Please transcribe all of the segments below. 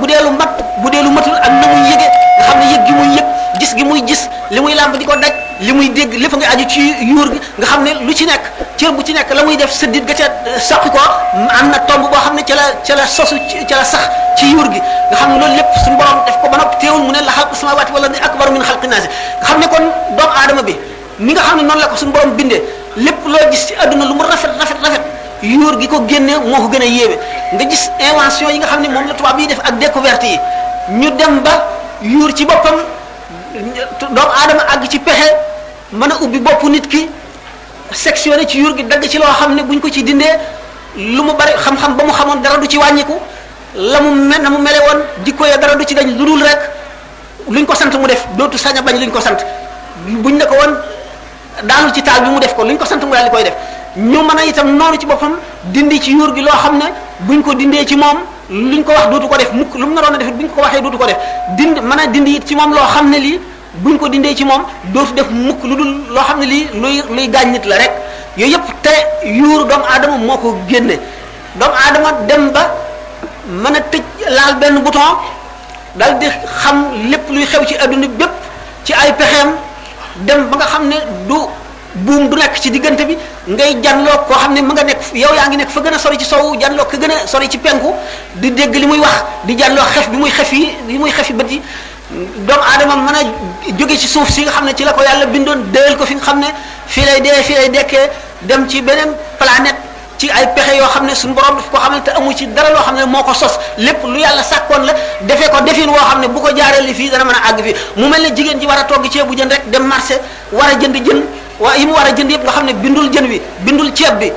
dee lu mat bu dee lu matul ak na muy yëge nga xam ne yëg gi muy yëg gis gi muy gis li muy làmb di ko daj li muy dégg lépp nga aju ci yuur gi nga xam ne lu ci nekk cër bu ci nekk la muy def sëddit ga ca saqi ko am na tomb boo xam ne ca la sosu ca la sax ci yuur gi nga xam ne loolu lépp suñu borom def ko ba noppi teewul mu ne la xalqu samawati wala ni akbaru min xalqi naasi nga xam ne kon doomu aadama bi ni nga xam ne noonu la ko suñu borom bindee lépp loo gis ci adduna lu mu rafet yuur gi ko génne moo ko gën a yéeme nga gis invention yi nga xam ne moom la tubaab yi def ak découverte yi ñu dem ba yuur ci boppam doomu aadama àgg ci pexe mën a ubbi boppu nit ki sectionné ci yuur gi dagg ci loo xam ne buñ ko ci dindee lu mu bari xam-xam ba mu xamoon dara du ci wàññiku la mu mel na mu mele woon jikko ya dara du ci dañ lu dul rek luñ ko sant mu def dootu sañ a bañ luñ ko sant buñ ne ko woon daanu ci taal bi mu def ko luñ ko sant mu daal di koy def ñu mën a itam noonu ci boppam dindi ci yuur gi loo xam ne buñ ko dindee ci moom luñ ko wax dootu ko def mukk lu mu naroon a def buñ ko waxee dootu ko def mën a dindi it ci moom loo xam ne lii buñ ko dindee ci moom dootu def mukk lu dul loo xam ne lii luy gaañ nit la rek yooyu yëpp te yuuru doomu aadama moo ko génne doomu aadama dem ba mën a tëj laal benn bouton dal di xam lépp luy xew ci adduna bépp ci ay pexeem dem ba nga xam ne buum du nekk ci diggante bi ngay janloo koo xam ne mu nga nekk yow yaa ngi nekk fa gën a sori ci sowu janloo ka gën a sori ci penku di dégg li muy wax di janloo xef bi muy xef yi bët yi doomu aadama mën a jóge ci suuf si nga xam ne ci la ko yàlla bindoon déel ko fi nga xam ne fii lay dee fii lay dekkee dem ci beneen planète ci ay pexe yoo xam ne suñu borom daf ko xam ne te amu ci dara loo xam ne moo ko sos lépp lu yàlla sàkkoon la defee ko defin woo xam ne bu ko jaaree li fii dana mën a àgg fii mu mel ne jigéen ji war a togg ceebu jën rek dem marché war a jënd jën yi mu war a jënd yëpp nga xam ne bindul jën wi bindul ceeb bi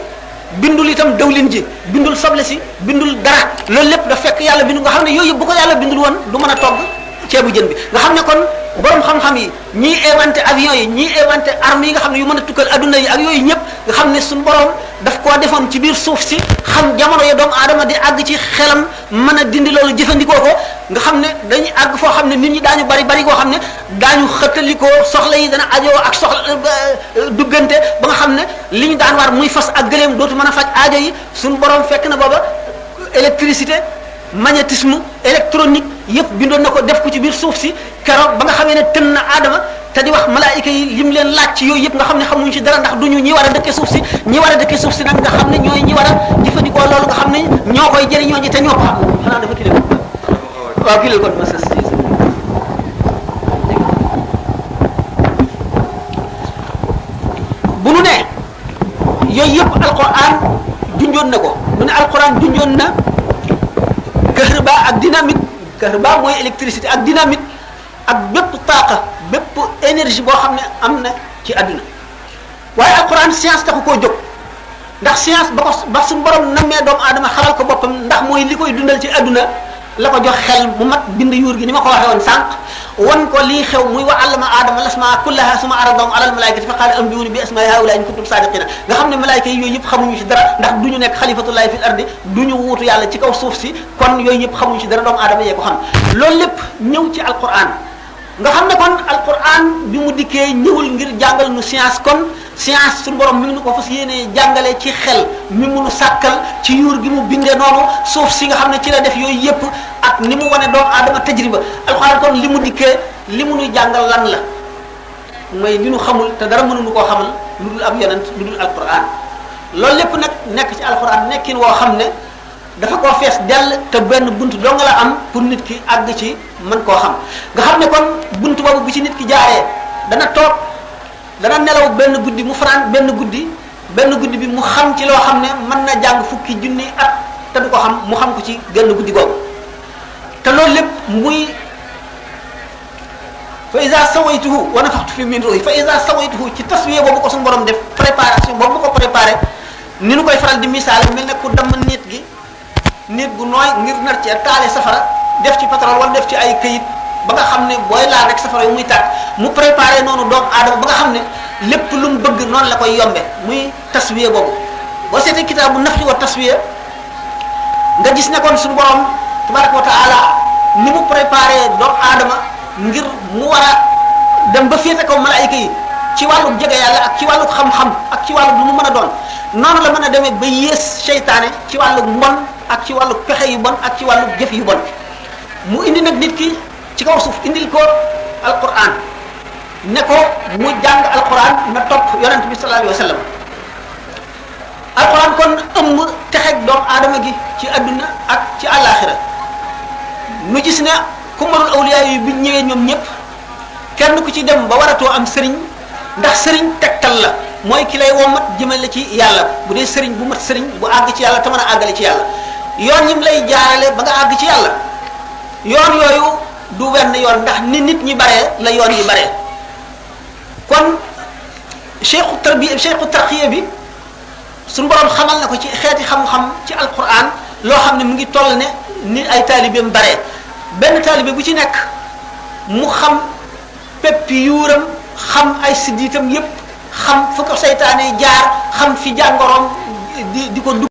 bindul itam dawlin ji bindul soble si bindul dara loolu lépp da fekk yàlla bindu nga xam ne yooyu yëpp bu ko yàlla bindul woon du mën a togg ceebu jën bi nga xam ne kon borom xam-xam yi ñii inventé avion yi ñii inventé armes yi nga xam ne yu mën a tukkal adduna yi ak yooyu ñëpp nga xam ne suñu borom daf koo defoon ci biir suuf si xam jamono ya doomu aadama di àgg ci xelam mën a dindi loolu jëfandikoo ko nga xam ne dañuy àgg foo xam ne nit ñi daañu bari koo xam ne daañu xëttalikoo soxla yi dana ajoo ak soxla duggante ba nga xam ne li ñu daan war muy fas ak gëléem dootu mën a faj aajo yi suñu borom fekk na booba électricité magnétisme électronique yëpp bindoon na ko def ko ci biir suuf si keroog ba nga xamee ne tën na aadama te di wax malaayika yi lim leen laaj ci yooyu yëpp nga xam ne xamuñu ci dara ndax duñu ñi war a dëkkee suuf si ñi war a dëkkee suuf si nag nga xam ne ñooy ñi war a jëfandikoo loolu nga xam ne ñoo koy jëriñoo ñi te ñoo ko xam xanaa dafa kii waaw kii la kon ma sës bu nu ne yooyu yëpp alquran junjoon na ko mu ne alquran junjoon na kahrba ak dynamite kahrba mooy électricité ak dynamite ak bépp taaqa bépp énergie boo xam ne am na ci àdduna waaye alquran science taxu koo jóg ndax science ba suñu borom namee doomu aadama xamal ko boppam ndax mooy li koy dundal ci àdduna la ko jox xel mu mat bind yuur gi ni ma ko waxee woon sànq wan ko lii xew muy wa allama aadama lasmaa kullaha suma aradahum alal malaikati fa qaala anbiuni bi asmaai haula in kuntum sadiqina nga xam ne malaayika yi yooyu yëpp xamuñu ci dara ndax duñu nekk xalifatullahi fil ardi duñu wuutu yàlla ci kaw suuf si kon yooyu yëpp xamuñu ci dara doomu aadama yee ko xam loolu lépp ñëw ci alquran nga xam ne kon alquran bi mu dikkee ñëwul ngir jàngal nu science kon science suñu borom mi ngi nu ko fas yéenee jàngale ci xel mi munu sàkkal ci yuur gi mu bindee noonu suuf si nga xam ne ci la def yooyu yëpp ak ni mu wane doomu aadama tajriba alquran kon li mu dikkee li mu nuy jàngal lan la mooy li nu xamul te dara mënuñu koo xamal lu dul ab yonent lu dul alquran loolu lépp nag nekk ci alquran nekkin woo xam ne dafa koo fees dell te benn bunt dong la am pour nit ki àgg ci mën koo xam nga xam ne kon bunt boobu bu ci nit ki jaaree dana toog dana nelaw benn guddi mu fanaan benn guddi bi mu xam ci loo xam ne mën na jàng fukki junni at te du ko xam mu xam ko ci genn guddi googu te loolu lépp muy fa iza sawaytuhu wa nafaxtu fi min ruhi fa iza sawaytuhu ci taswiya boobu ko suñu borom def préparation boobu mu ko préparé ni nu koy faral di misaal mel ne ku damm nit gi nit gu nooy ngir nar ci taale safara def ci pétrole wala def ci ay këyit ba nga xam ne booy laal rek safara yu muy tàkk mu préparé noonu doomu aadama ba nga xam ne lépp lu mu bëgg noonu la koy yombe muy taswiya boobu boo seetee kitaabu nafyi wa taswiya nga gis ne kon suñu borom tabaraka wa taala ni mu préparé doomu aadama ngir mu war a dem ba féete kaw malaayika yi ci wàllu jege yàlla ak ci wàllu xam-xam ak ci wàllu lu mu mën a doon noonu la mën a demee ba yées seytaane ci wàllu mbon ak ci wàllu pexe yu bon ak ci wàllu jëf yu bon mu indi nag nit ki ci kaw suuf indil ko alquran ne ko mu jàng alquran na topp yonent bi sallallahu alayhi wa sallam alquran kon ëmb texeg doomu aadama gi ci adduna ak ci àllaaxira nu gis ne ku mënul awliya yi bi ñëwee ñoom ñëpp kenn ku ci dem ba waratoo am sëriñ ndax sëriñ tegtal la mooy ki lay womat jëmale ci yàlla bu dee sëriñ bu mat sëriñ bu àgg ci yàlla te mën a àggale ci yàlla yoon ñim lay jaarale ba nga àgg ci yàlla yoon yooyu du wenn yoon ndax ni nit ñi baree la yoon yi baree kon cheikhu tarbiya cheikhu tarqiya bi suñu borom xamal na ko ci xeeti xam-xam ci alquran loo xam ne mu ngi toll ne ni ay taalibeem baree benn taalibe bu ci nekk mu xam peppi yuuram xam ay siddiitam yépp xam fu ko seytaane jaar xam fi jàngoroom di ko dugg